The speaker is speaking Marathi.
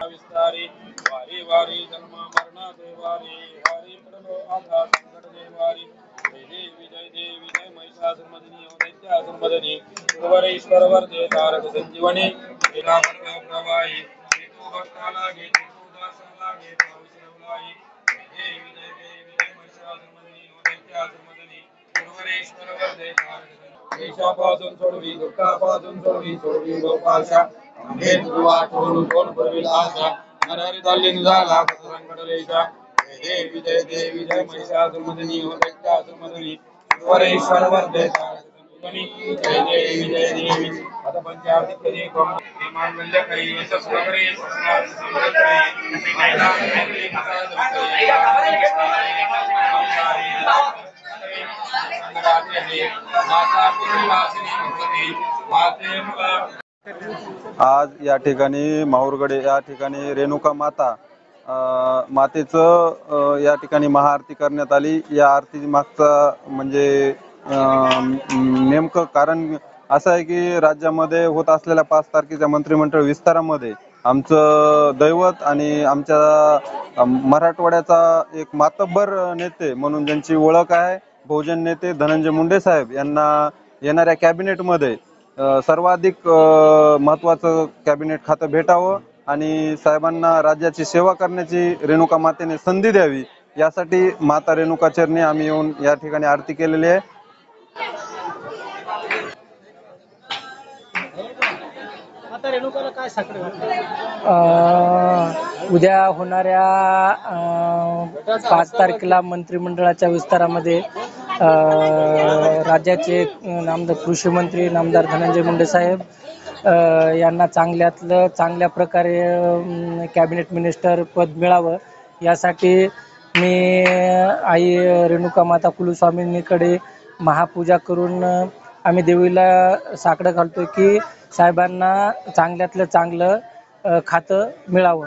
विस्तारी वारी वारी जन्म मरण देवारी हरी पडलो आधा संकट देवारी जय देवी जय महिषासुरमर्दिनी दैत्यासुरमर्दिनी गुरुवरेश्वर वरदे तारक संजीवनी प्रवाही तू भक्ताला घे तू दासाला घे पावसरवलाई देवी जय महिषासुरमर्दिनी दैत्यासुरमर्दिनी गुरुवरेश्वर वरदे तारक देशापासून सोडवी दुःखापासून सोडवी गोपाशा हे दुआ ठेवून कोण भरविल आशा नरहरी तालीन झाला संकटलेशा देवी जय महिषासुरमर्दिनी दैत्यासुरमर्दिनी गुरुवरेश्वर वरदे जय देवी आता पंचायत कधी कोण मांगल्य काही ससुरे आज या ठिकाणी माहूरगडे या ठिकाणी रेणुका माता मातेचं या ठिकाणी महाआरती करण्यात आली। या आरती मागचा म्हणजे नेमकं कारण असं आहे की राज्यामध्ये होत असलेल्या 5 तारखेच्या मंत्रिमंडळ विस्तारामध्ये आमचं दैवत आणि आमच्या मराठवाड्याचा एक मातब्बर नेते म्हणून ज्यांची ओळख आहे बहुजन नेते धनंजय मुंडे साहेब यांना येणाऱ्या कॅबिनेटमध्ये सर्वाधिक महत्त्वाचं कॅबिनेट खातं भेटावं आणि साहेबांना राज्याची सेवा करण्याची रेणुका मातेने संधी द्यावी यासाठी माता रेणुका चरणी आम्ही येऊन या ठिकाणी आरती केलेली आहे। उद्या होणाऱ्या 5 तारखेला मंत्रिमंडळाच्या विस्तारामध्ये राज्याचे नामदार कृषी मंत्री नामदार धनंजय मुंडे साहेब यांना चांगल्या प्रकारे कॅबिनेट मिनिस्टर पद मिळावं यासाठी मी आई रेणुका माता कुलस्वामिनीकडे महापूजा करून आम्ही देवीला साकडं घालतो की साहेबांना चांगल्यातलं चांगलं खातं मिळावं।